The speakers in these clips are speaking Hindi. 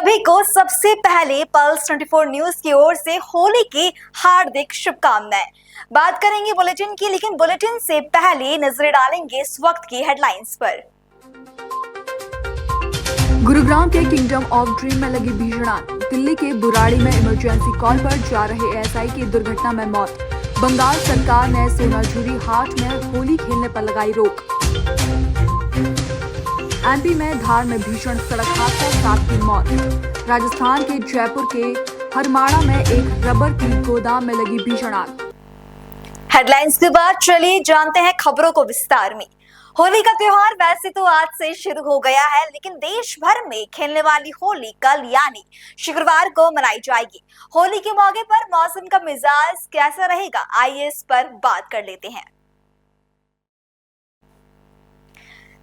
सभी को सबसे पहले पल्स 24 न्यूज की ओर से होली की हार्दिक शुभकामनाएं। बात करेंगे बुलेटिन की, लेकिन बुलेटिन से पहले नजर डालेंगे इस वक्त की हेडलाइंस पर। गुरुग्राम के किंगडम ऑफ ड्रीम में लगी भीषण आग। दिल्ली के बुराड़ी में इमरजेंसी कॉल पर जा रहे एएसआई की दुर्घटना में मौत। बंगाल सरकार ने सोनाझुरी हाट में होली खेलने पर लगाई रोक। एमपी में धार में भीषण सड़क हादसा, 7 की मौत। राजस्थान के जयपुर के हरमाड़ा में एक रबर की गोदाम में लगी भीषण आग। हेडलाइंस के बाद चलिए जानते हैं खबरों को विस्तार में। होली का त्योहार वैसे तो आज से शुरू हो गया है, लेकिन देश भर में खेलने वाली होली कल यानी शुक्रवार को मनाई जाएगी। होली के मौके पर मौसम का मिजाज कैसा रहेगा, आइए इस पर बात कर लेते हैं।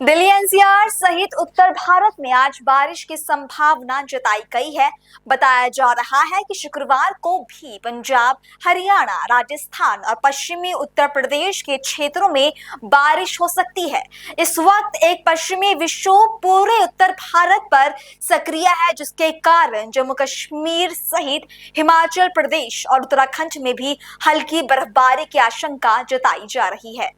दिल्ली एनसीआर सहित उत्तर भारत में आज बारिश की संभावना जताई गई है। बताया जा रहा है कि शुक्रवार को भी पंजाब, हरियाणा, राजस्थान और पश्चिमी उत्तर प्रदेश के क्षेत्रों में बारिश हो सकती है। इस वक्त एक पश्चिमी विक्षोभ पूरे उत्तर भारत पर सक्रिय है, जिसके कारण जम्मू कश्मीर सहित हिमाचल प्रदेश और उत्तराखंड में भी हल्की बर्फबारी की आशंका जताई जा रही है।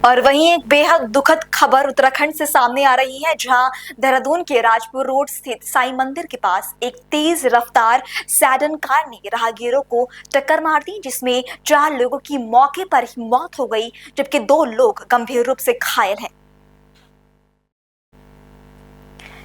और वहीं एक बेहद दुखद खबर उत्तराखंड से सामने आ रही है, जहां देहरादून के राजपुर रोड स्थित साईं मंदिर के पास एक तेज रफ्तार सैडन कार ने राहगीरों को टक्कर मार दी, जिसमें 4 लोगों की मौके पर ही मौत हो गई, जबकि 2 लोग गंभीर रूप से घायल हैं।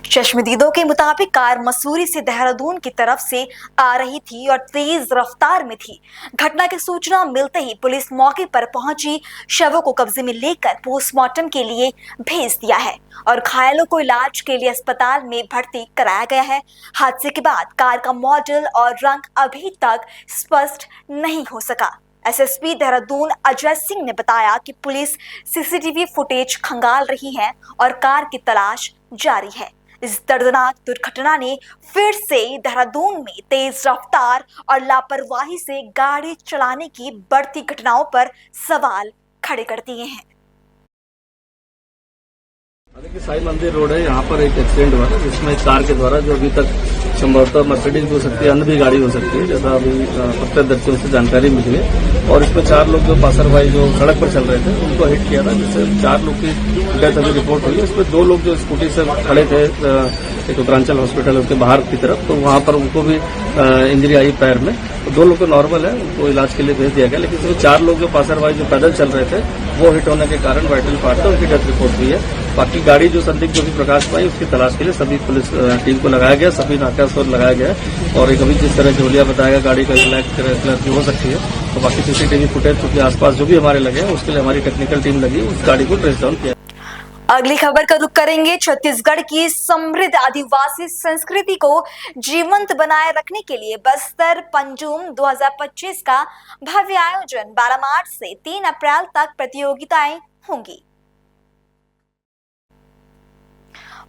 चश्मदीदों के मुताबिक कार मसूरी से देहरादून की तरफ से आ रही थी और तेज रफ्तार में थी। घटना की सूचना मिलते ही पुलिस मौके पर पहुंची, शवों को कब्जे में लेकर पोस्टमार्टम के लिए भेज दिया है और घायलों को इलाज के लिए अस्पताल में भर्ती कराया गया है। हादसे के बाद कार का मॉडल और रंग अभी तक स्पष्ट नहीं हो सका। एसएसपी देहरादून अजय सिंह ने बताया कि पुलिस सीसीटीवी फुटेज खंगाल रही है और कार की तलाश जारी है। इस दर्दनाक दुर्घटना ने फिर से देहरादून में तेज रफ्तार और लापरवाही से गाड़ी चलाने की बढ़ती घटनाओं पर सवाल खड़े कर दिए हैं। देखिए, साई मंदिर रोड है, यहाँ पर एक एक्सीडेंट हुआ है, जिसमें कार के द्वारा जो अभी तक संभवतः मर्सिडीज हो सकती है, अन्य भी गाड़ी हो सकती है, जैसा अभी प्रत्यक्षदर्शियों से जानकारी मिली है। और इसमें 4 लोग जो पासरभाई जो सड़क पर चल रहे थे, उनको हिट किया था, जिससे 4 लोग की डेथ अभी रिपोर्ट हुई है। इसमें 2 लोग जो स्कूटी से खड़े थे, एक उत्तरांचल हॉस्पिटल उसके बाहर की तरफ, तो वहां पर उनको भी इंजरी आई पैर में। तो 2 लोग को नॉर्मल है, उनको इलाज के लिए भेज दिया गया, लेकिन इसमें 4 लोग जो पासरभाई जो पैदल चल रहे थे, वो हिट होने के कारण वाइटल पार्ट था, उनकी डेथ रिपोर्ट हुई है। बाकी गाड़ी जो संदिग्ध जो भी प्रकाश पाई, उसकी तलाश के लिए सभी पुलिस टीम को लगाया गया, सभी नाका शोर लगाया गया है। और एक अभी जिस तरह जोलिया बताएगा गाड़ी का कलर की हो सकती है, तो बाकी सीसीटीवी फुटेज क्योंकि आसपास जो भी हमारे लगे हैं, उसके लिए हमारी टेक्निकल टीम लगी, उस गाड़ी को ट्रेस डाउन किया। अगली खबर का रुख करेंगे। छत्तीसगढ़ की समृद्ध आदिवासी संस्कृति को जीवंत बनाए रखने के लिए बस्तर पंजूम 2025 का भव्य आयोजन 12 मार्च से 3 अप्रैल तक प्रतियोगिताएं होंगी।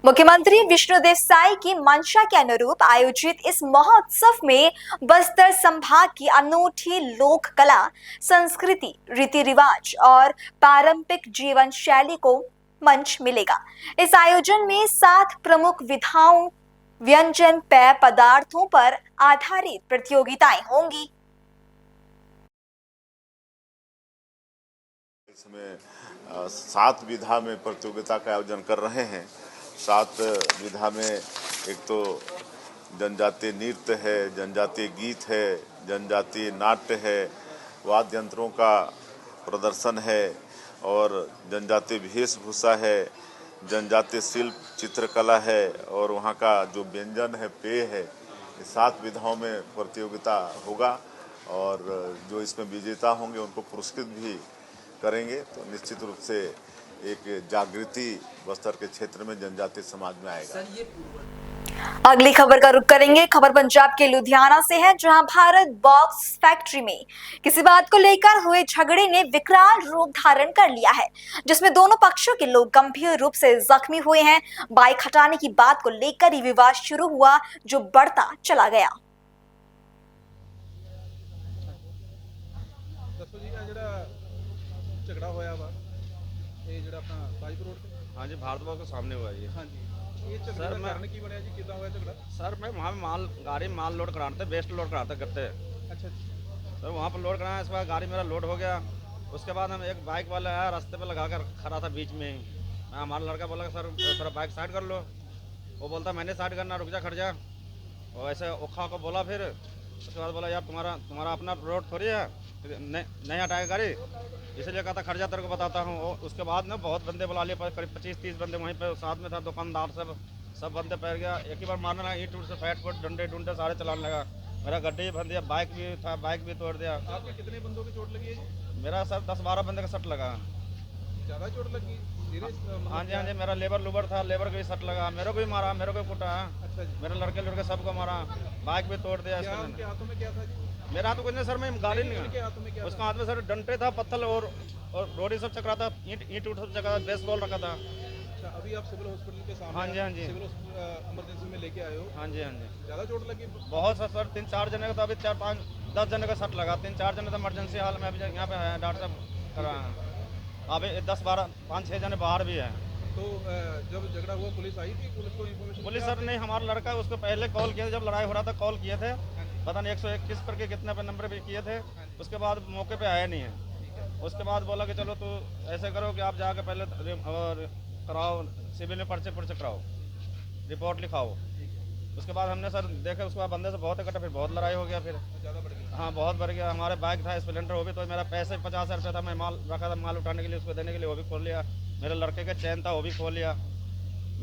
मुख्यमंत्री विष्णुदेव साई की मंशा के अनुरूप आयोजित इस महोत्सव में बस्तर संभाग की अनूठी लोक कला, संस्कृति, रीति रिवाज और पारंपरिक जीवन शैली को मंच मिलेगा। इस आयोजन में 7 प्रमुख विधाओं, व्यंजन, पेय पदार्थों पर आधारित प्रतियोगिताएं होंगी। इसमें 7 विधा में प्रतियोगिता का आयोजन कर रहे हैं। 7 विधा में एक तो जनजातीय नृत्य है, जनजातीय गीत है, जनजातीय नाट्य है, वाद्य यंत्रों का प्रदर्शन है और जनजातीय वेशभूषा है, जनजातीय शिल्प चित्रकला है और वहाँ का जो व्यंजन है, पेय है। 7 विधाओं में प्रतियोगिता होगा और जो इसमें विजेता होंगे उनको पुरस्कृत भी करेंगे। तो निश्चित रूप से एक जागृति बस्तर के क्षेत्र में जनजातीय समाज में आएगा। अगली खबर का रुख करेंगे। खबर पंजाब के लुधियाना से है, जहां भारत बॉक्स फैक्ट्री में किसी बात को लेकर हुए झगड़े ने विकराल रूप धारण कर लिया है, जिसमें दोनों पक्षों के लोग गंभीर रूप से जख्मी हुए हैं। बाइक हटाने की बात को लेकर ही विवाद शुरू हुआ, जो बढ़ता चला गया। ਝਗੜਾ ਹੋਇਆ ਵਾ ਇਹ ਜਿਹੜਾ ਆਪਣਾ ਤਾਜਪੁਰ ਰੋਡ ਤੇ। हाँ जी, भारत भवन के सामने हुआ है ये। ਹਾਂਜੀ ਇਹ ਝਗੜੇ ਸਰ, ਦਾ ਮੈਂ- ਕਾਰਨ ਕੀ ਬਣਿਆ ਜੀ, ਕਿੱਦਾਂ ਹੋਇਆ ਝਗੜਾ? सर मैं वहाँ पे गाड़ी में माल लोड कराना था, वेस्ट लोड कराना था गत्ते। अच्छा सर वहाँ पर लोड कराना, इसके बाद गाड़ी मेरा लोड हो गया। उसके बाद हम एक बाइक वाला आया, रास्ते पे लगा कर खड़ा था बीच में ही। हमारा लड़का बोला सर थोड़ा बाइक साइड कर लो। वो बोलता मैंने साइड करना, रुक जा खड़ जा। और ऐसे ओखा को बोला फिर। उसके बाद बोला यार तुम्हारा अपना रोड थोड़ी है, नहीं हटाएगा गाड़ी, इसलिए कहा था खड़ जा तेरे को बताता हूँ। उसके बाद ना बहुत बंदे बुला लिए, करीब 25-30 बंदे वहीं पे साथ में था, दुकानदार सब बंदे पैर गया। एक ही बार मारने लगा, ईंट से फैट फुट डंडे सारे चलाने लगा। मेरा गड्ढे बन दिया, बाइक भी था, बाइक भी तोड़ दिया। आपके कितने बंदों की चोट लगी है जी? मेरा सर 10-12 बंदे का सट लगा। ज़्यादा चोट लगी? सीरियस? हाँ जी हाँ जी, मेरा लेबर लूबर था, लेबर को भी सट लगा, मेरे को भी मारा, मेरे को भी कुटा, अच्छा जी। मेरे लड़के सबको मारा, बाइक भी तोड़ दिया। क्या उनके हाथों में क्या था जी? मेरा हाथ तो कुछ नहीं सर, मैं गाड़ी उनके नहीं, हाथों में क्या उसका था? हाथ में सर डंडे था, पत्थर और रोडी सब चकरा था, ईंट उठ सब जगह बेसबॉल रखा था। अच्छा, अभी आप सिविल हॉस्पिटल के सामने हाँ जी, हाँ जी। सिविल इमरजेंसी में लेके आए हो, हाँ जी हाँ जी, ज़्यादा चोट लगी? बहुत सर 3-4 जने का तो अभी 4-5-10 जने का सट लगा। 3-4 जने तो इमरजेंसी हाल में अभी यहाँ पे है, डॉक्टर साहब करा है। अभी 10-12 5-6 जने बाहर भी हैं। तो जब झगड़ा हुआ पुलिस आई थी? पुलिस को इन्फॉर्मेशन? पुलिस सर नहीं, हमारा लड़का है, उसको पहले कॉल किया था, जब लड़ाई हो रहा था कॉल किए थे, पता नहीं 121 पर के कितने पे नंबर भी किए थे। उसके बाद मौके पे आया नहीं है। उसके बाद बोला कि चलो तो ऐसे करो कि आप जाके पहले और कराओ, सिविल में पर्चे कराओ, रिपोर्ट लिखाओ। उसके बाद हमने सर देखे, उसके बाद बंदे से बहुत इकट्ठा, फिर बहुत लड़ाई हो गया, फिर ज़्यादा बढ़ गई? हाँ बहुत बढ़ गया। हमारे बाइक था स्प्लेंडर, वो भी तो मेरा पैसे 50,000 रुपये था, मैं माल रखा था, माल उठाने के लिए उसको देने के लिए, वो भी खोल लिया। मेरे लड़के का चैन था, वो भी खोल लिया।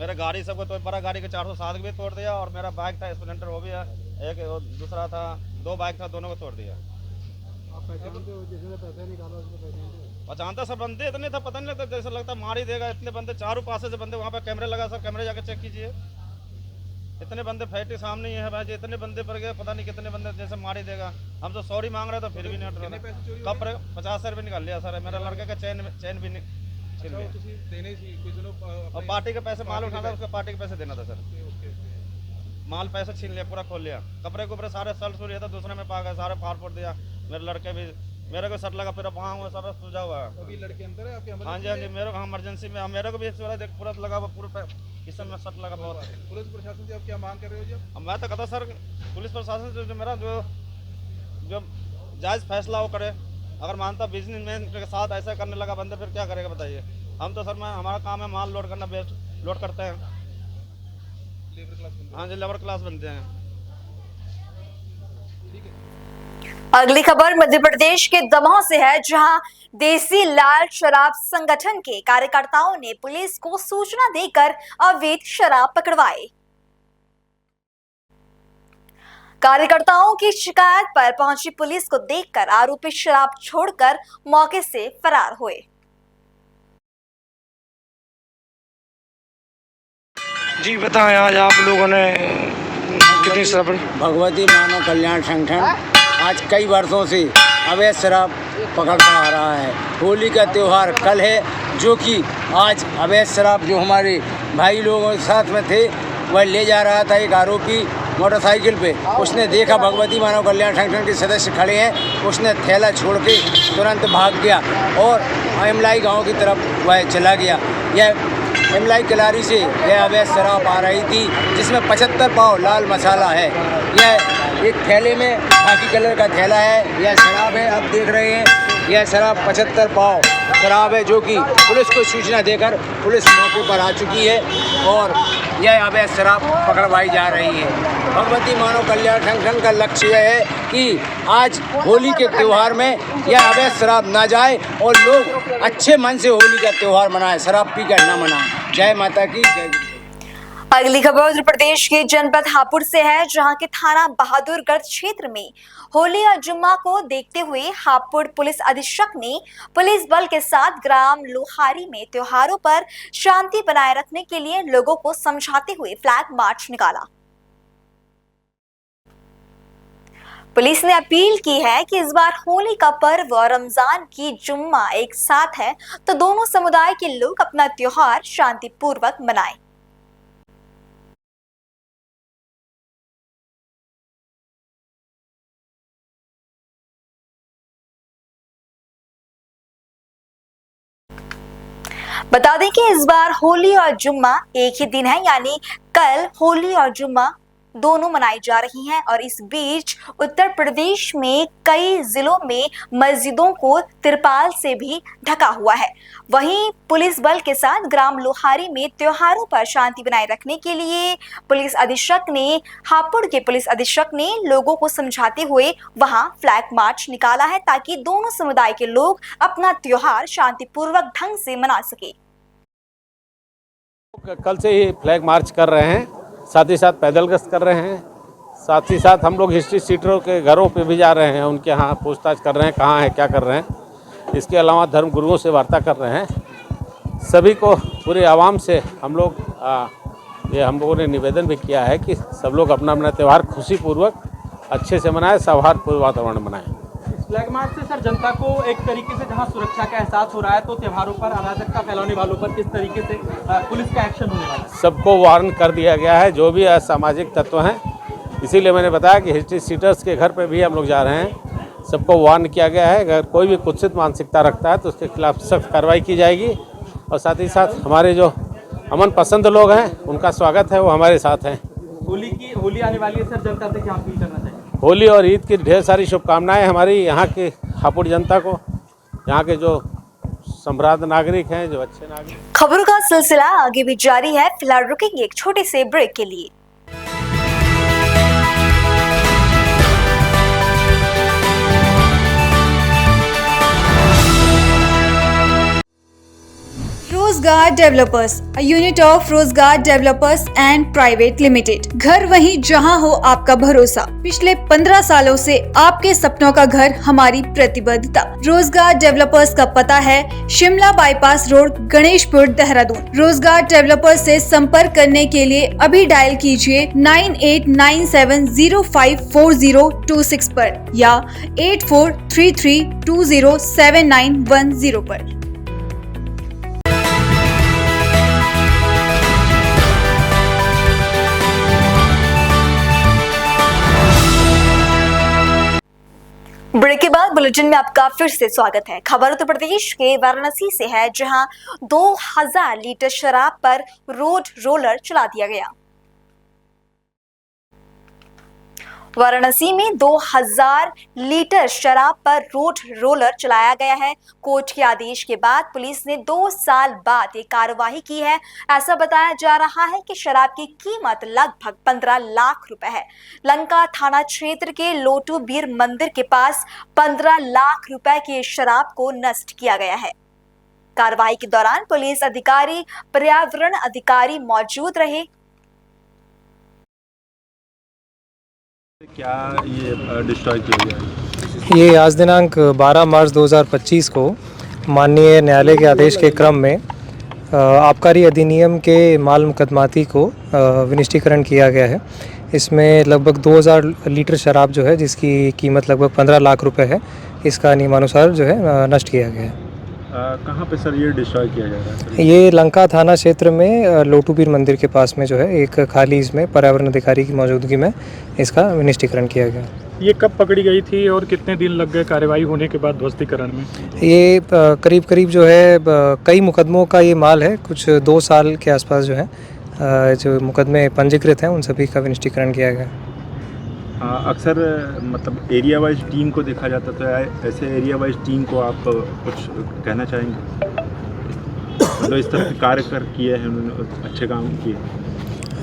मेरे गाड़ी सबको तो बड़ा गाड़ी के 407 भी तोड़ दिया, और मेरा बाइक था स्प्लेंडर, वो भी है, एक दूसरा था, 2 बाइक था, दोनों को तोड़ दिया। आप पहचानते हो जिसने पैसा निकाला उसको? पहचानते हो? पहचानता सब बंदे इतने था, पता नहीं लगता, जैसा लगता मार ही देगा। इतने बंदे चारों पासे से बंदे, वहाँ पे कैमरे लगा सर, कैमरे जाकर चेक कीजिए, इतने बंदे फैक्ट्री सामने ही है भाई जी, इतने बंदे पर गए, पता नहीं कितने बंदे, जैसे मार ही देगा। हम तो सॉरी मांग रहे तो फिर भी नहीं हट कितने रहा। पैसे चोरी हो कपड़े 50 रुपये निकाल लिया सर, मेरा लड़के का चैन भी नहीं छीन गए? लिया। तो ਤੁਸੀਂ देने सी किसी ने और पार्टी के पैसे माल उठाना था, उसको पार्टी के पैसे देना था सर। ओके माल पैसे छीन लिया, पूरा खोल लिया, कपड़े के ऊपर सारे सल्ट सूर्य था, दूसरे में पा गए, सारे फाड़ फोड़ दिया। मेरे लड़के भी, मेरे को सट लगा, फिर वहाँ हुआ सब सूझा हुआ है। अभी लड़के अंदर है आपके? हाँ जी हाँ जी, मेरे को हाँ इमरजेंसी में, मेरे को भी पूरा लगा हुआ, पूरा इस समय सट लगा बहुत। पुलिस प्रशासन से आप क्या मांग कर रहे हो जी? अब मैं तो कहता सर, पुलिस प्रशासन से जो मेरा जो जायज़ फैसला वो करे। अगर मानता बिजनेसमैन के साथ ऐसा करने लगा बंदे, फिर क्या करेगा बताइए। हम तो सर हमारा काम है माल लोड करना, बेस्ट लोड करते हैं। लेबर क्लास बंदे? हाँ जी, लेबर क्लास बनते हैं। ठीक है। अगली खबर मध्य प्रदेश के दमोह से है, जहां देसी लाल शराब संगठन के कार्यकर्ताओं ने पुलिस को सूचना देकर अवैध शराब पकड़वाई। कार्यकर्ताओं की शिकायत पर पहुंची पुलिस को देखकर आरोपी शराब छोड़कर मौके से फरार हुए। जी बताएं, आज आप लोगों ने कितनी शराब? भगवती मानव कल्याण संगठन आज कई वर्षों से अवैध शराब पकड़ता आ रहा है। होली का त्यौहार कल है, जो कि आज अवैध शराब जो हमारे भाई लोगों के साथ में थे वह ले जा रहा था एक आरोपी मोटरसाइकिल पे। उसने देखा भगवती मानव कल्याण संगठन के सदस्य खड़े हैं, उसने थैला छोड़ के तुरंत भाग गया और इमलाई गांव की तरफ वह चला गया। यह इमलाई किलारी से यह अवैध शराब आ रही थी, जिसमें 75 पाव लाल मसाला है। यह एक थैले में खाकी कलर का थैला है, यह शराब है। आप देख रहे हैं यह शराब 75 पाव शराब है, जो कि पुलिस को सूचना देकर पुलिस मौके पर आ चुकी है और यह अवैध शराब पकड़वाई जा रही है। भगवती मानव कल्याण संगठन का लक्ष्य यह है कि आज होली के त्यौहार में यह अवैध शराब ना जाए और लोग अच्छे मन से होली का त्यौहार मनाएं, शराब पीकर ना मनाएं। जय माता की जय। अगली खबर उत्तर प्रदेश के जनपद हापुड़ से है, जहां के थाना बहादुरगढ़ क्षेत्र में होली और जुम्मा को देखते हुए हापुड़ पुलिस अधीक्षक ने पुलिस बल के साथ ग्राम लोहारी में त्योहारों पर शांति बनाए रखने के लिए लोगों को समझाते हुए फ्लैग मार्च निकाला। पुलिस ने अपील की है कि इस बार होली का पर्व और रमजान की जुम्मा एक साथ है, तो दोनों समुदाय के लोग अपना त्योहार शांतिपूर्वक मनाएं। बता दें कि इस बार होली और जुम्मा एक ही दिन है, यानी कल होली और जुम्मा दोनों मनाई जा रही हैं। और इस बीच उत्तर प्रदेश में कई जिलों में मस्जिदों को तिरपाल से भी ढका हुआ है। वहीं पुलिस बल के साथ ग्राम लोहारी में त्योहारों पर शांति बनाए रखने के लिए हापुड़ के पुलिस अधीक्षक ने लोगों को समझाते हुए वहां फ्लैग मार्च निकाला है, ताकि दोनों समुदाय के लोग अपना त्योहार शांतिपूर्वक ढंग से मना सके। कल से ही फ्लैग मार्च कर रहे हैं, साथ ही साथ पैदल गश्त कर रहे हैं, साथ ही साथ हम लोग हिस्ट्री सीटरों के घरों पे भी जा रहे हैं, उनके यहाँ पूछताछ कर रहे हैं कहाँ है क्या कर रहे हैं। इसके अलावा धर्म गुरुओं से वार्ता कर रहे हैं। सभी को पूरे आवाम से हम लोगों ने निवेदन भी किया है कि सब लोग अपना अपना त्यौहार खुशीपूर्वक अच्छे से मनाएं, सौहार्दपूर्ण वातावरण में मनाएं। फ्लैग मार्च से सर जनता को एक तरीके से जहां सुरक्षा का एहसास हो रहा है, तो त्योहारों पर अराजकता फैलाने वालों पर किस तरीके से पुलिस का एक्शन होने वाला है? सबको वार्न कर दिया गया है, जो भी असामाजिक तत्व हैं। इसीलिए मैंने बताया कि हिस्ट्री सीटर्स के घर पे भी हम लोग जा रहे हैं। सबको वार्न किया गया है, अगर कोई भी कुत्सित मानसिकता रखता है तो उसके खिलाफ सख्त कार्रवाई की जाएगी। और साथ ही साथ हमारे जो अमन पसंद लोग हैं उनका स्वागत है, वो हमारे साथ हैं। होली आने वाली है सर, जनता से क्या अपील करना चाहिए? होली और ईद की ढेर सारी शुभकामनाएं हमारी यहाँ के हापुड़ जनता को, यहाँ के जो सम्राट नागरिक हैं, जो अच्छे नागरिक। खबरों का सिलसिला आगे भी जारी है। फिलहाल रुकेंगे एक छोटे से ब्रेक के लिए। रोजगार डेवलपर्स, अ यूनिट ऑफ रोजगार डेवलपर्स एंड प्राइवेट लिमिटेड। घर वहीं जहां हो आपका भरोसा। पिछले 15 सालों से आपके सपनों का घर हमारी प्रतिबद्धता। रोजगार डेवलपर्स का पता है शिमला बाईपास रोड, गणेशपुर, देहरादून। रोजगार डेवलपर्स से संपर्क करने के लिए अभी डायल कीजिए 9897054026 पर या 8433207910 पर। ब्रेक के बाद बुलेटिन में आपका फिर से स्वागत है। खबर उत्तर प्रदेश के वाराणसी से है, जहां 2000 लीटर शराब पर रोड रोलर चला दिया गया। वाराणसी में 2000 लीटर शराब पर रोड रोलर चलाया गया है। कोर्ट के आदेश के बाद पुलिस ने 2 साल बाद ये कार्रवाई की है। ऐसा बताया जा रहा है कि शराब की कीमत लगभग 15 लाख रुपए है। लंका थाना क्षेत्र के लोटू बीर मंदिर के पास 15 लाख रुपए की शराब को नष्ट किया गया है। कार्रवाई के दौरान पुलिस अधिकारी, पर्यावरण अधिकारी मौजूद रहे। क्या ये डिस्ट्रॉय किया गया? ये आज दिनांक 12 मार्च 2025 को माननीय न्यायालय के आदेश के क्रम में आबकारी अधिनियम के माल मुकदमाती को विनिष्टीकरण किया गया है। इसमें लगभग 2000 लीटर शराब जो है, जिसकी कीमत लगभग 15 लाख रुपए है, इसका नियमानुसार जो है नष्ट किया गया है। कहाँ पे सर ये डिस्ट्रॉय किया जा रहा है? ये लंका थाना क्षेत्र में लोटूबीर मंदिर के पास में जो है एक खाली, इसमें पर्यावरण अधिकारी की मौजूदगी में इसका विनिष्टीकरण किया गया। ये कब पकड़ी गई थी और कितने दिन लग गए कार्रवाई होने के बाद ध्वस्तीकरण में? ये करीब जो है कई मुकदमों का ये माल है। कुछ 2 साल के आसपास जो है जो मुकदमे पंजीकृत हैं, उन सभी का विनिष्टीकरण किया गया। अक्सर मतलब एरिया वाइज टीम को देखा जाता था, ऐसे एरिया वाइज टीम को आप कुछ कहना चाहेंगे? मतलब इस तरह के कार्य किए हैं उन्होंने, अच्छे काम किए।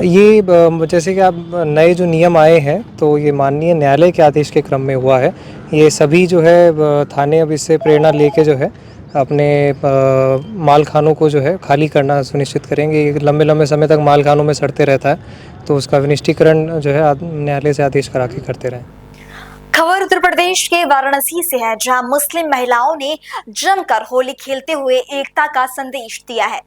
ये जैसे कि आप नए जो नियम आए हैं, तो ये माननीय न्यायालय के आदेश के क्रम में हुआ है। ये सभी जो है थाने अब इससे प्रेरणा लेके जो है अपने माल खानों को जो है खाली करना सुनिश्चित करेंगे। ये लंबे समय तक माल खानों में सड़ते रहता है, तो उसका विनिष्टीकरण जो है न्यायालय से आदेश करा के करते रहें। खबर उत्तर प्रदेश के वाराणसी से है, जहां मुस्लिम महिलाओं ने जमकर होली खेलते हुए एकता का संदेश दिया है।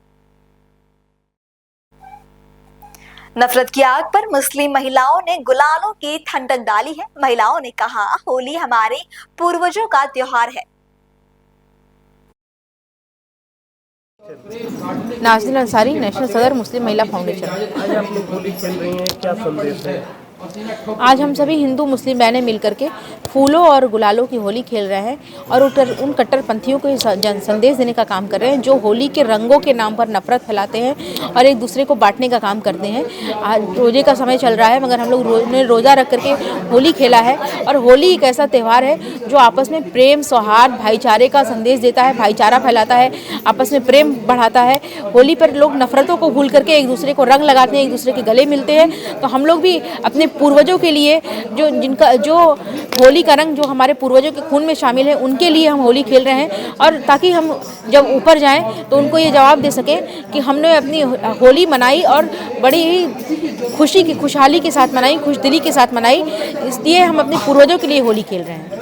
नफरत की आग पर मुस्लिम महिलाओं ने गुलालों की ठंडक डाली है। महिलाओं ने कहा, होली हमारे पूर्वजों का त्योहार है। नाज़नीन अंसारी, नेशनल सदर, मुस्लिम महिला फाउंडेशन। आज आप लोग होली खेल रही हैं, क्या संदेश है? आज हम सभी हिंदू मुस्लिम बहनें मिलकर के फूलों और गुलालों की होली खेल रहे हैं और उन कट्टरपंथियों को संदेश देने का काम कर रहे हैं जो होली के रंगों के नाम पर नफरत फैलाते हैं और एक दूसरे को बांटने का काम करते हैं। आज रोजे का समय चल रहा है मगर हम लोग ने रोज़ा रख करके होली खेला है और होली एक ऐसा त्यौहार है जो आपस में प्रेम, सौहार्द, भाईचारे का संदेश देता है, भाईचारा फैलाता है, आपस में प्रेम बढ़ाता है। होली पर लोग नफरतों को भूल करके एक दूसरे को रंग लगाते हैं, एक दूसरे के गले मिलते हैं। तो हम लोग भी अपने पूर्वजों के लिए जो होली का रंग जो हमारे पूर्वजों के खून में शामिल है उनके लिए हम होली खेल रहे हैं और ताकि हम जब ऊपर जाएं तो उनको ये जवाब दे सकें कि हमने अपनी होली मनाई और बड़ी ही खुशहाली के साथ मनाई, खुशदिली के साथ मनाई। इसलिए हम अपने पूर्वजों के लिए होली खेल रहे हैं।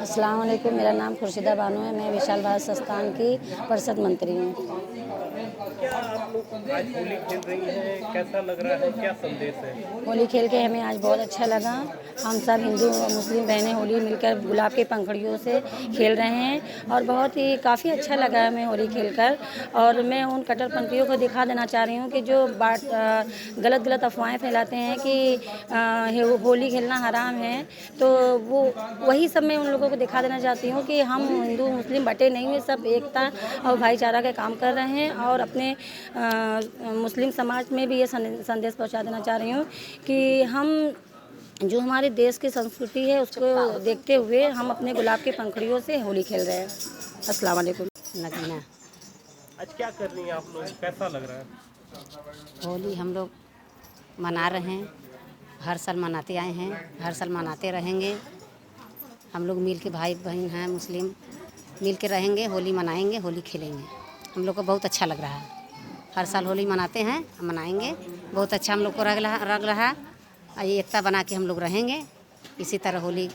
अस्सलाम वालेकुम, मेरा नाम खुर्शीदा बानो है। मैं विशाल भारत संस्थान की परिषद मंत्री हूँ। क्या आप लोग आज होली खेल रही हैं, कैसा लग रहा है, क्या संदेश है? होली खेल के हमें आज बहुत अच्छा लगा। हम सब हिंदू और मुस्लिम बहनें होली मिलकर गुलाब के पंखुड़ियों से खेल रहे हैं और बहुत ही काफ़ी अच्छा लगा हमें होली खेलकर। और मैं उन कट्टरपंथियों को दिखा देना चाह रही हूँ कि जो गलत अफवाहें फैलाते हैं कि होली खेलना हराम है, तो वो वही सब मैं उन लोगों को दिखा देना चाहती हूँ कि हम हिंदू मुस्लिम बटे नहीं हुए, सब एकता और भाईचारा का काम कर रहे हैं। और अपने मुस्लिम समाज में भी ये संदेश पहुंचा देना चाह रही हूँ कि हम जो हमारे देश की संस्कृति है उसको देखते हुए हम अपने गुलाब के पंखुड़ियों से होली खेल रहे हैं। अस्सलाम वालेकुम। नगीना, आज क्या कर रही हैं आप लोग, कैसा लग रहा है? होली हम लोग मना रहे हैं, हर साल मनाते आए हैं, हर साल मनाते रहेंगे। हम लोग मिल के भाई बहन हैं मुस्लिम, मिल के रहेंगे, होली मनाएंगे, होली खेलेंगे। हम लोग को बहुत अच्छा लग रहा है। हर साल होली मनाते हैं, मनाएंगे, बहुत अच्छा हम लोग को लग रहा है। ये एकता बना के हम लोग रहेंगे। इसी तरह होली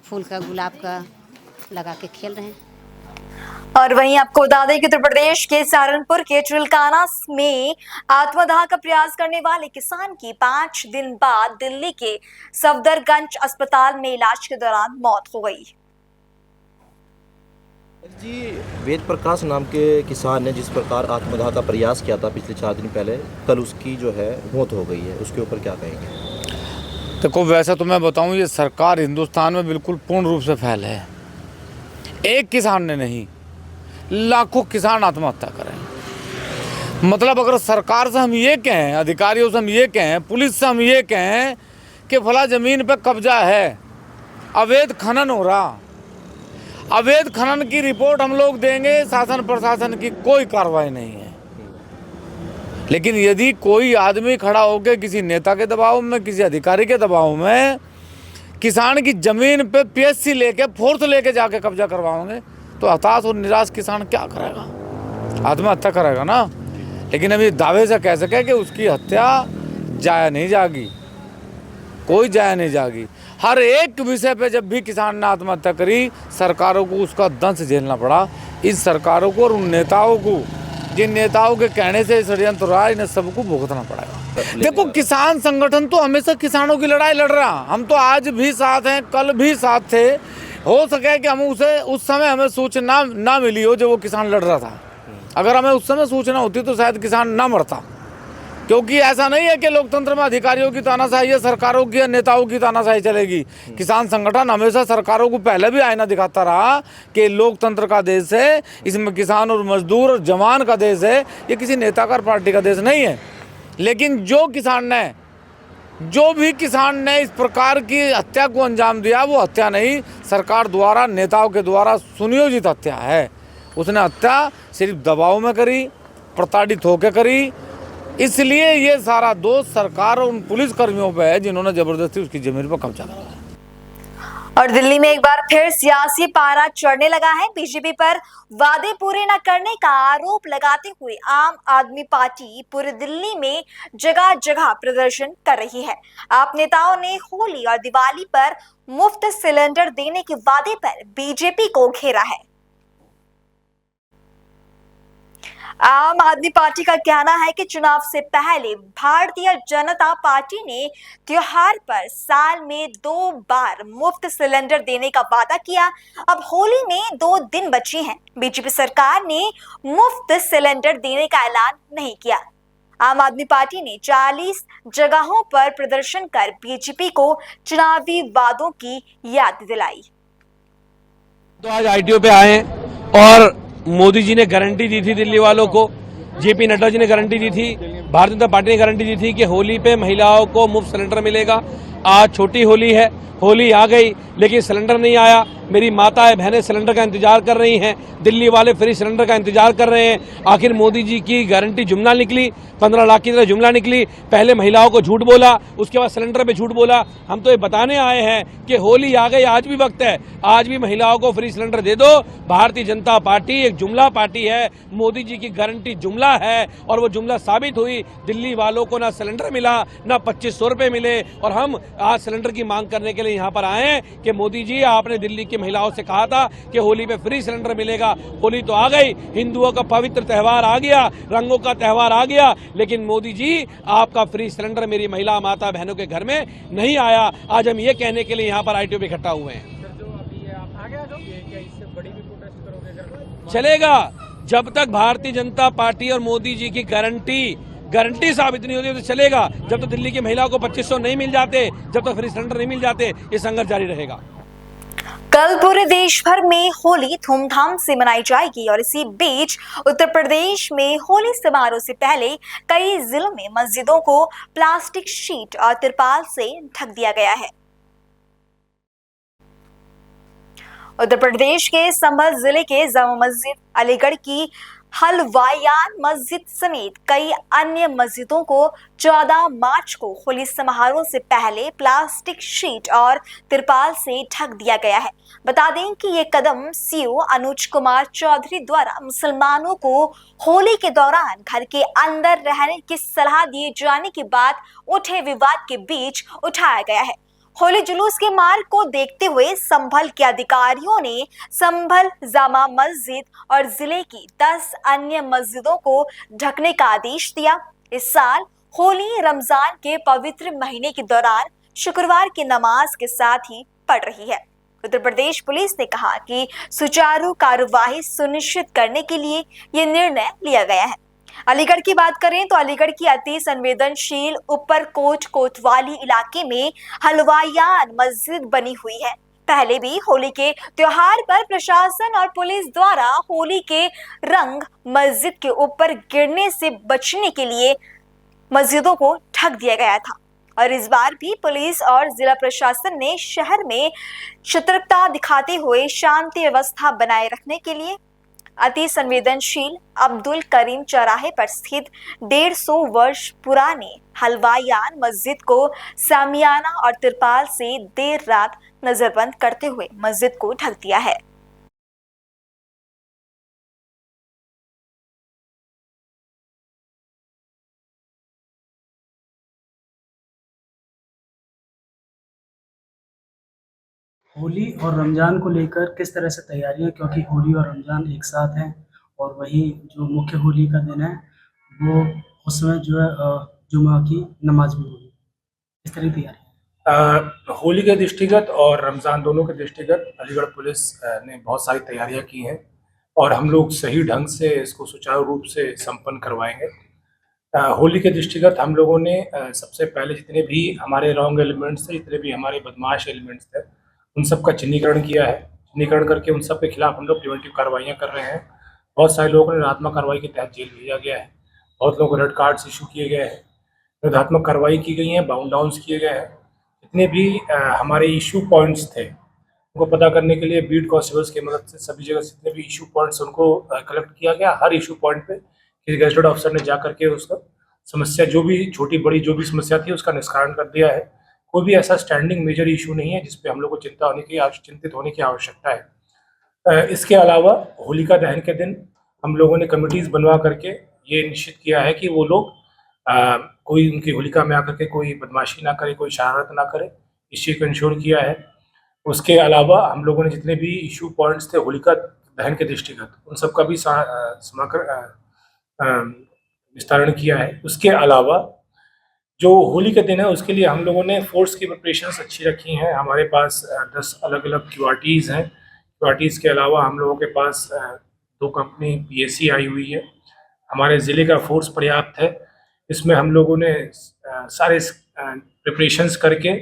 फूल का, गुलाब का लगा के खेल रहे हैं। और वहीं आपको बता दें कि उत्तर प्रदेश के सहारनपुर के चिल्काना में आत्मदाह का प्रयास करने वाले किसान की 5 दिन बाद दिल्ली के सफदरगंज अस्पताल में इलाज के दौरान मौत हो गई। जी, वेद प्रकाश नाम के किसान ने जिस प्रकार आत्मदाह का प्रयास किया था पिछले 4 दिन पहले, कल उसकी जो है मौत हो गई है। उसके ऊपर क्या कहेंगे? देखो, वैसे तो मैं बताऊं, ये सरकार हिंदुस्तान में बिल्कुल पूर्ण रूप से फैल है। एक किसान ने नहीं, लाखों किसान आत्महत्या करें। मतलब अगर सरकार से हम ये कहें, अधिकारियों से हम ये कहें, पुलिस से हम ये कहें कि फला ज़मीन पे कब्जा है, अवैध खनन हो रहा, अवैध खनन की रिपोर्ट हम लोग देंगे, शासन प्रशासन की कोई कार्रवाई नहीं है। लेकिन यदि कोई आदमी खड़ा होकर किसी नेता के दबाव में, किसी अधिकारी के दबाव में किसान की ज़मीन पे पीएससी लेके, फोर्स लेके जाके कब्जा करवाओगे तो हताश और निराश किसान क्या करेगा? आत्महत्या करेगा ना। लेकिन अभी दावे से कह सके कि उसकी हत्या जाया नहीं जाएगी, कोई जाया नहीं जाएगी। हर एक विषय पे जब भी किसान ने आत्महत्या करी, सरकारों को उसका दंश झेलना पड़ा। इन सरकारों को और उन नेताओं को, जिन नेताओं के कहने से षड्यंत्र रहा, इन्हें सबको भुगतना पड़ेगा। देखो, किसान संगठन तो हमेशा किसानों की लड़ाई लड़ रहा। हम तो आज भी साथ हैं, कल भी साथ थे। हो सके कि हम उसे उस समय हमें सूचना ना मिली हो जब वो किसान लड़ रहा था। अगर हमें उस समय सूचना होती तो शायद किसान ना मरता। क्योंकि ऐसा नहीं है कि लोकतंत्र में अधिकारियों की तानाशाही या सरकारों की या नेताओं की तानाशाही चलेगी। किसान संगठन हमेशा सरकारों को पहले भी आईना दिखाता रहा कि लोकतंत्र का देश है, इसमें किसान और मजदूर और जवान का देश है, ये किसी नेता का पार्टी का देश नहीं है। लेकिन जो भी किसान ने इस प्रकार की हत्या को अंजाम दिया, वो हत्या नहीं, सरकार द्वारा, नेताओं के द्वारा सुनियोजित हत्या है। उसने हत्या सिर्फ दबाव में करी, प्रताड़ित होकर करी। इसलिए ये सारा दोष सरकार और उन पुलिस कर्मियों पे है जिन्होंने जबरदस्ती उसकी जमीन पर कब्जा करा है। और दिल्ली में एक बार फिर सियासी पारा चढ़ने लगा है। बीजेपी पर वादे पूरे न करने का आरोप लगाते हुए आम आदमी पार्टी पूरे दिल्ली में जगह जगह प्रदर्शन कर रही है। आप नेताओं ने होली और दिवाली पर मुफ्त सिलेंडर देने के वादे पर बीजेपी को घेरा है। आम आदमी पार्टी का कहना है कि चुनाव से पहले भारतीय जनता पार्टी ने त्योहार पर साल में 2 बार मुफ्त सिलेंडर देने का वादा किया। अब होली में 2 दिन बचे हैं। बीजेपी सरकार ने मुफ्त सिलेंडर देने का ऐलान नहीं किया। आम आदमी पार्टी ने 40 जगहों पर प्रदर्शन कर बीजेपी को चुनावी वादों की याद दिलाई। तो आज आईटीओ पे आए और मोदी जी ने गारंटी दी थी दिल्ली वालों को, जेपी नड्डा जी ने गारंटी दी थी, भारतीय जनता पार्टी ने गारंटी दी थी कि होली पे महिलाओं को मुफ्त सिलेंडर मिलेगा। आज छोटी होली है, होली आ गई लेकिन सिलेंडर नहीं आया। मेरी माताएं बहनें सिलेंडर का इंतजार कर रही हैं, दिल्ली वाले फ्री सिलेंडर का इंतजार कर रहे हैं। आखिर मोदी जी की गारंटी जुमला निकली, 15 लाख की तरह जुमला निकली। पहले महिलाओं को झूठ बोला, उसके बाद सिलेंडर पे झूठ बोला। हम तो ये बताने आए हैं कि होली आ गई, आज भी वक्त है, आज भी महिलाओं को फ्री सिलेंडर दे दो। भारतीय जनता पार्टी एक जुमला पार्टी है, मोदी जी की गारंटी जुमला है और वो जुमला साबित हुई। दिल्ली वालों को ना सिलेंडर मिला, ना 2500 रुपए मिले और हम आज सिलेंडर की मांग करने के लिए यहाँ पर आए हैं कि मोदी जी आपने दिल्ली की महिलाओं से कहा था कि होली पे फ्री सिलेंडर मिलेगा। होली तो आ गई, हिंदुओं का पवित्र त्योहार आ गया, रंगों का त्योहार आ गया, लेकिन मोदी जी आपका फ्री सिलेंडर मेरी महिला माता बहनों के घर में नहीं आया। आज हम ये कहने के लिए यहाँ पर आईटीओ पे इकट्ठा हुए हैं। चलेगा जब तक भारतीय जनता पार्टी और मोदी जी की गारंटी साबित नहीं होती तो चलेगा। जब तक दिल्ली की महिलाओं को 2500 नहीं मिल जाते, जब तक फ्री सिलेंडर नहीं मिल जाते, ये संघर्ष जारी रहेगा। कल पूरे देश भर में होली धूमधाम से मनाई जाएगी और इसी बीच उत्तर प्रदेश में होली समारोह से पहले कई जिलों में मस्जिदों को प्लास्टिक शीट और तिरपाल से ढक दिया गया है। उत्तर प्रदेश के संभल जिले के जामा मस्जिद, अलीगढ़ की हलवायान मस्जिद समेत कई अन्य मस्जिदों को 14 मार्च को होली समारोह से पहले प्लास्टिक शीट और तिरपाल से ढक दिया गया है। बता दें कि ये कदम सीओ अनुज कुमार चौधरी द्वारा मुसलमानों को होली के दौरान घर के अंदर रहने की सलाह दिए जाने के बाद उठे विवाद के बीच उठाया गया है। होली जुलूस के मार्ग को देखते हुए संभल के अधिकारियों ने संभल जामा मस्जिद और जिले की 10 अन्य मस्जिदों को ढकने का आदेश दिया। इस साल होली रमजान के पवित्र महीने के दौरान शुक्रवार की नमाज के साथ ही पड़ रही है। उत्तर प्रदेश पुलिस ने कहा कि सुचारू कार्यवाही सुनिश्चित करने के लिए ये निर्णय लिया गया है। अलीगढ़ की बात करें तो अलीगढ़ की अति संवेदनशील ऊपरकोट कोतवाली इलाके में हलवायान मस्जिद बनी हुई है। पहले भी होली के त्योहार पर प्रशासन और पुलिस द्वारा होली के रंग मस्जिद के ऊपर गिरने से बचने के लिए मस्जिदों को ढक दिया गया था और इस बार भी पुलिस और जिला प्रशासन ने शहर में सतर्कता दिखाते हुए शांति व्यवस्था बनाए रखने के लिए अति संवेदनशील अब्दुल करीम चौराहे पर स्थित 150 वर्ष पुराने हलवायान मस्जिद को सामियाना और तिरपाल से देर रात नजरबंद करते हुए मस्जिद को ढक दिया है। होली और रमज़ान को लेकर किस तरह से तैयारियां, क्योंकि होली और रमज़ान एक साथ हैं और वही जो मुख्य होली का दिन है वो उसमें जो है जुमा की नमाज भी होगी, इस तरह की तैयारी। होली के दृष्टिगत और रमज़ान दोनों के दृष्टिगत अलीगढ़ पुलिस ने बहुत सारी तैयारियां की हैं और हम लोग सही ढंग से इसको सुचारू रूप से संपन्न करवाएंगे। होली के दृष्टिगत हम लोगों ने सबसे पहले जितने भी हमारे रॉन्ग एलिमेंट्स थे, जितने भी हमारे बदमाश एलिमेंट्स थे, उन सब का चिन्हीकरण किया है। चिन्हीकरण करके उन सब के खिलाफ हम लोग प्रिवेंटिव कार्रवाइयाँ कर रहे हैं। बहुत सारे लोगों ने निरात्मक कार्रवाई के तहत जेल भेजा गया है, बहुत लोगों को रेड कार्ड्स इशू किए गए हैं, निरात्मक कार्रवाई की गई है, बाउंड डाउन्स किए गए हैं। जितने भी हमारे इशू पॉइंट्स थे उनको पता करने के लिए बीट कांस्टेबल्स की मदद से सभी जगह जितने भी इशू पॉइंट्स उनको कलेक्ट किया गया। हर इशू पॉइंट पे किसी गैजेटेड ऑफिसर ने जा करके उसका समस्या जो भी छोटी बड़ी जो भी समस्या थी उसका निष्कारण कर दिया है। कोई भी ऐसा स्टैंडिंग मेजर इशू नहीं है जिसपे हम लोग को चिंतित होने की आवश्यकता है। इसके अलावा होलिका दहन के दिन हम लोगों ने कमिटीज़ बनवा करके ये निश्चित किया है कि वो लोग कोई उनकी होलिका में आकर के कोई बदमाशी ना करे, कोई शरारत ना करे, इस चीज़ को इंश्योर किया है। उसके अलावा हम लोगों ने जितने भी इशू पॉइंट्स थे होलिका दहन के दृष्टिगत उन सब का भी विस्तारण किया है। उसके अलावा जो होली के दिन है उसके लिए हम लोगों ने फोर्स की प्रिपरेशंस अच्छी रखी हैं। हमारे पास 10 अलग अलग क्यूआरटीज़ हैं। क्यूआरटीज़ के अलावा हम लोगों के पास 2 कंपनी PSC आई हुई है। हमारे ज़िले का फोर्स पर्याप्त है। इसमें हम लोगों ने सारे प्रिपरेशंस करके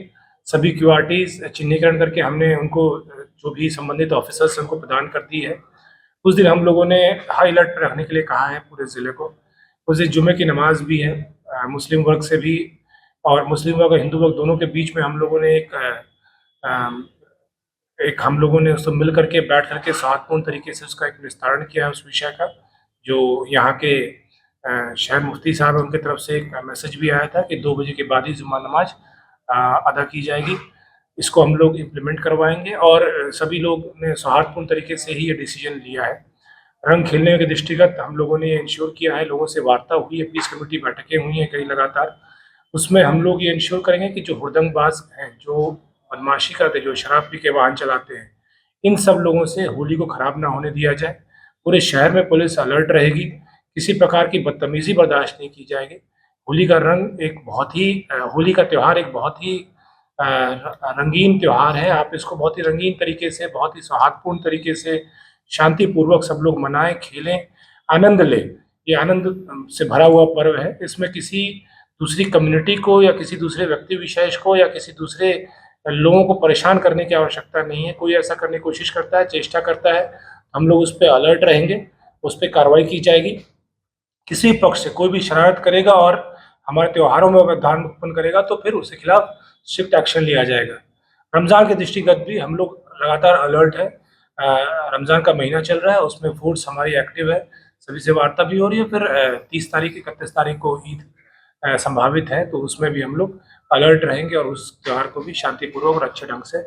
सभी क्यूआरटीज चिन्हीकरण करके हमने उनको जो भी संबंधित ऑफिसर्स उनको प्रदान कर दी है। उस दिन हम लोगों ने हाई अलर्ट पर रखने के लिए कहा है पूरे ज़िले को। उस दिन जुमे की नमाज भी है, मुस्लिम वर्ग से भी और मुस्लिम वर्ग और हिंदू वर्ग दोनों के बीच में हम लोगों ने हम लोगों ने उसको मिल करके बैठ करके सौहार्दपूर्ण तरीके से उसका एक विस्तारण किया है उस विषय का। जो यहाँ के शहर मुफ्ती साहब उनकी तरफ से एक मैसेज भी आया था कि 2 बजे के बाद ही जुम्मा नमाज अदा की जाएगी। इसको हम लोग इम्प्लीमेंट करवाएंगे और सभी लोग ने सौहार्दपूर्ण तरीके से ही ये डिसीजन लिया है। रंग खेलने के दृष्टिगत हम लोगों ने इंश्योर किया है, लोगों से वार्ता हुई है, पीस कमेटी बैठकें हुई हैं कई लगातार। उसमें हम लोग ये इंश्योर करेंगे कि जो हुड़दंगबाज हैं, जो बदमाशी करते, जो शराब पी के वाहन चलाते हैं, इन सब लोगों से होली को ख़राब ना होने दिया जाए। पूरे शहर में पुलिस अलर्ट रहेगी, किसी प्रकार की बदतमीज़ी बर्दाश्त नहीं की जाएगी। होली का रंग एक बहुत ही होली का त्यौहार एक बहुत ही रंगीन त्यौहार है। आप इसको बहुत ही रंगीन तरीके से, बहुत ही सौहार्दपूर्ण तरीके से, शांतिपूर्वक सब लोग मनाएं, खेलें, आनंद लें। ये आनंद से भरा हुआ पर्व है। इसमें किसी दूसरी कम्युनिटी को या किसी दूसरे व्यक्ति विशेष को या किसी दूसरे लोगों को परेशान करने की आवश्यकता नहीं है। कोई ऐसा करने की कोशिश करता है, चेष्टा करता है, हम लोग उस पर अलर्ट रहेंगे, उस पर कार्रवाई की जाएगी। किसी पक्ष से कोई भी शरारत करेगा और हमारे त्योहारों में व्यवधान उत्पन्न करेगा तो फिर उसके खिलाफ स्ट्रिक्ट एक्शन लिया जाएगा। रमज़ान के दृष्टिगत भी हम लोग लगातार अलर्ट है। रमज़ान का महीना चल रहा है, उसमें फोर्स हमारी एक्टिव है, सभी से वार्ता भी हो रही है। फिर 30 तारीख 31 तारीख को ईद संभावित है, तो उसमें भी हम लोग अलर्ट रहेंगे और उस त्यौहार को भी शांतिपूर्वक और अच्छे ढंग से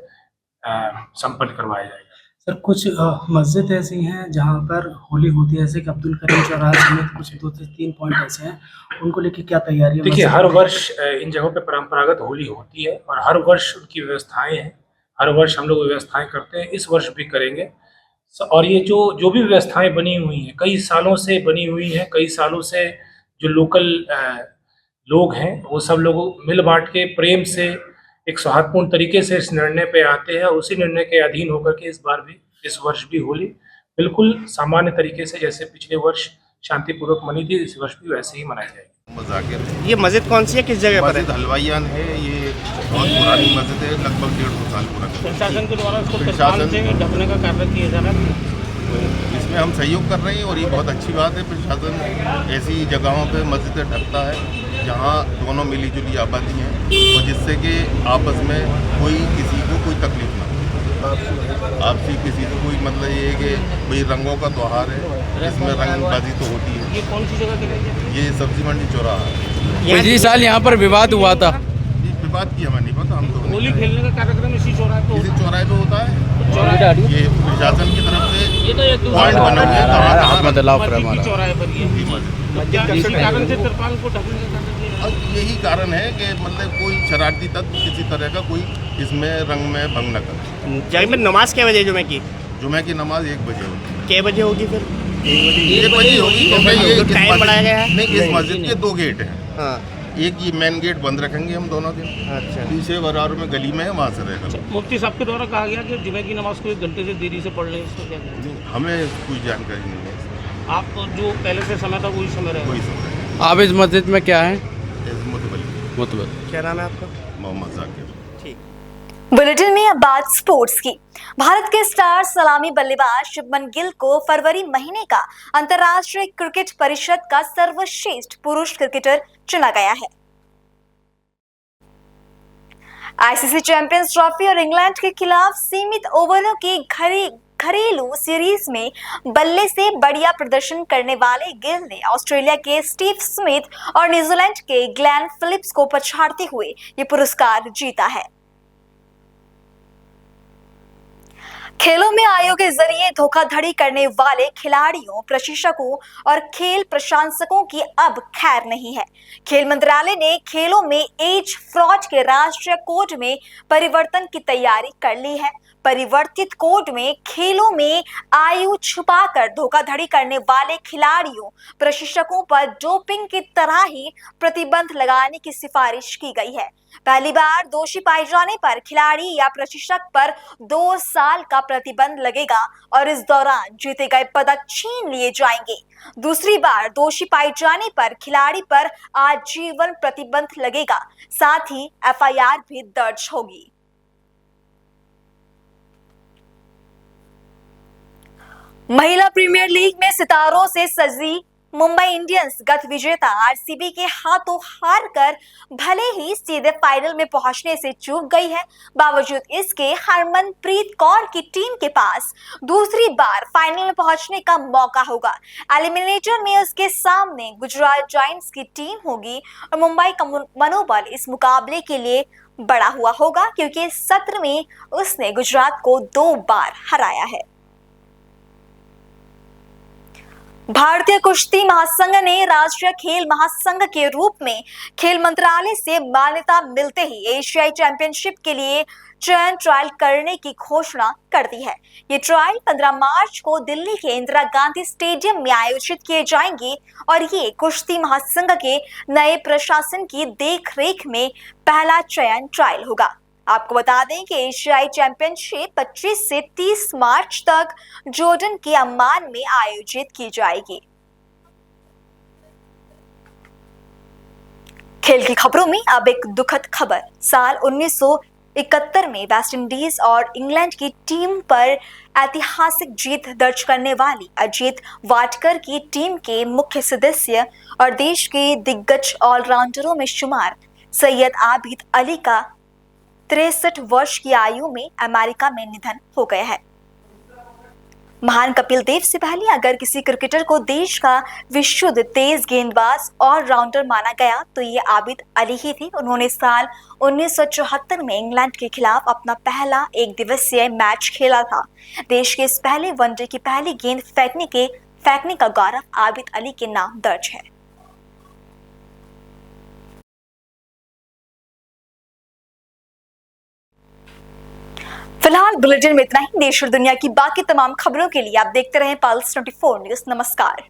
संपन्न करवाया जाएगा। सर, कुछ मस्जिद ऐसी हैं जहाँ पर होली होती है, जैसे कि अब्दुल करीम चौराहा समेत कुछ 2 से 3 पॉइंट ऐसे हैं, उनको लेके क्या तैयारी है? देखिए, हर वर्ष इन जगहों पे परंपरागत होली होती है और हर वर्ष उनकी व्यवस्थाएं हैं। हर वर्ष हम लोग व्यवस्थाएं करते हैं, इस वर्ष भी करेंगे। और ये जो भी व्यवस्थाएं बनी हुई हैं, कई सालों से बनी हुई हैं, कई सालों से जो लोकल लोग हैं वो सब लोग मिल बांट के प्रेम से एक सौहार्दपूर्ण तरीके से इस निर्णय पे आते हैं। उसी निर्णय के अधीन होकर के इस वर्ष भी होली बिल्कुल सामान्य तरीके से, जैसे पिछले वर्ष शांतिपूर्वक मनी थी, इस वर्ष भी वैसे ही मनाई जाएगी। ये मस्जिद कौन सी है, किस जगह पर है? मस्जिद हलवाइयान है। ये बहुत पुरानी मस्जिद है, लगभग 150 साल पुरानी। प्रशासन के द्वारा उसको तिरपाल से ढकने का कार्य किया जा रहा है। इसमें हम सहयोग कर रहे हैं और ये बहुत अच्छी बात है। प्रशासन ऐसी जगहों पे मस्जिदें ढकता है जहाँ दोनों मिली जुली आबादी हैं और जिससे कि आपस में कोई किसी को कोई तकलीफ ना हो। आपसी किसी को कोई मतलब ये है कि भाई रंगों का त्यौहार है, इसमें रंगबाजी तो होती है। ये कौन सी जगह की? ये सब्जी मंडी चौराहा है। पिछले साल यहाँ पर विवाद हुआ था। विवाद की हमें नहीं पता, हम तो होली खेलने का कार्यक्रम इसी चौराहे पे होता है। चौराहे ये प्रशासन की तरफ से ये तो एक पॉइंट बना हुआ है, चौराहे पर इसी कारण से तिरपाल को ढकने का कार्य किया। यही कारण है कि मतलब कोई शरारती तत्व किसी तरह का कोई इसमें रंग में भंग न करे। जगह में नमाज क्या बजे जुमे की? जुमे की नमाज 1 बजे होगी। क्या बजे होगी फिर? 1 बजे होगी क्योंकि ये टाइम बढ़ाया गया है। नहीं, इस मस्जिद के 2 गेट हैं। हाँ, एक ये मेन गेट बंद रखेंगे हम दोनों के। अच्छा। पीछे बराबर में गली में है, वहाँ से रहेगा। मुफ्ती साहब के द्वारा कहा गया कि जुमे की नमाज को 1 घंटे से देरी से पढ़ लें, इसको क्या कहें? हमें कोई जानकारी नहीं है। आप जो पहले से समय था वही समय रहेगा? वही समय। आप इस मस्जिद में क्या है? मुतबल। क्या नाम है आपका? मोहम्मद जाकिर। बुलेटिन में अब बात स्पोर्ट्स की। भारत के स्टार सलामी बल्लेबाज शुभमन गिल को फरवरी महीने का अंतर्राष्ट्रीय क्रिकेट परिषद का सर्वश्रेष्ठ पुरुष क्रिकेटर चुना गया है। आईसीसी चैंपियंस ट्रॉफी और इंग्लैंड के खिलाफ सीमित ओवरों की घरेलू सीरीज में बल्ले से बढ़िया प्रदर्शन करने वाले गिल ने ऑस्ट्रेलिया के स्टीव स्मिथ और न्यूजीलैंड के ग्लेन फिलिप्स को पछाड़ते हुए ये पुरस्कार जीता है। खेलों में आयोग के जरिए धोखाधड़ी करने वाले खिलाड़ियों, प्रशिक्षकों और खेल प्रशंसकों की अब खैर नहीं है। खेल मंत्रालय ने खेलों में एज फ्रॉड के राष्ट्रीय कोड में परिवर्तन की तैयारी कर ली है। परिवर्तित कोड में खेलों में आयु छुपाकर धोखाधड़ी करने वाले खिलाड़ियों प्रशिक्षकों पर डोपिंग की तरह ही प्रतिबंध लगाने की सिफारिश की गई है। पहली बार दोषी पाए जाने पर खिलाड़ी या प्रशिक्षक पर 2 साल का प्रतिबंध लगेगा और इस दौरान जीते गए पदक छीन लिए जाएंगे। दूसरी बार दोषी पाए जाने पर खिलाड़ी पर आजीवन प्रतिबंध लगेगा, साथ ही एफआईआर भी दर्ज होगी। महिला प्रीमियर लीग में सितारों से सजी मुंबई इंडियंस गत विजेता आरसीबी के हाथों हारकर भले ही सीधे फाइनल में पहुंचने से चूक गई है, बावजूद इसके हरमनप्रीत कौर की टीम के पास दूसरी बार फाइनल में पहुंचने का मौका होगा। एलिमिनेटर में उसके सामने गुजरात जायंट्स की टीम होगी और मुंबई का मनोबल इस मुकाबले के लिए बड़ा हुआ होगा, क्योंकि इस सत्र में उसने गुजरात को 2 बार हराया है। भारतीय कुश्ती महासंघ ने राष्ट्रीय खेल महासंघ के रूप में खेल मंत्रालय से मान्यता मिलते ही एशियाई चैंपियनशिप के लिए चयन ट्रायल करने की घोषणा कर दी है। ये ट्रायल 15 मार्च को दिल्ली के इंदिरा गांधी स्टेडियम में आयोजित किए जाएंगे और ये कुश्ती महासंघ के नए प्रशासन की देखरेख में पहला चयन ट्रायल होगा। आपको बता दें कि एशियाई चैंपियनशिप 25 से 30 मार्च तक जॉर्डन के अम्मान में आयोजित की जाएगी। खेल की खबरों में अब एक दुखद खबर। साल 1971 में वेस्टइंडीज और इंग्लैंड की टीम पर ऐतिहासिक जीत दर्ज करने वाली अजीत वाडकर की टीम के मुख्य सदस्य और देश के दिग्गज ऑलराउंडरों में शुमार सैयद आबिद अली का 63 वर्ष की आयु में अमेरिका में निधन हो गया है। महान कपिल देव से पहले अगर किसी क्रिकेटर को देश का विशुद्ध तेज गेंदबाज और राउंडर माना गया तो ये आबिद अली ही थे। उन्होंने साल 1974 में इंग्लैंड के खिलाफ अपना पहला एक दिवसीय मैच खेला था। देश के इस पहले वनडे की पहली गेंद फेंकने का गौरव आबिद अली के नाम दर्ज है। फिलहाल बुलेटिन में इतना ही। देश और दुनिया की बाकी तमाम खबरों के लिए आप देखते रहें पल्स 24 न्यूज। नमस्कार।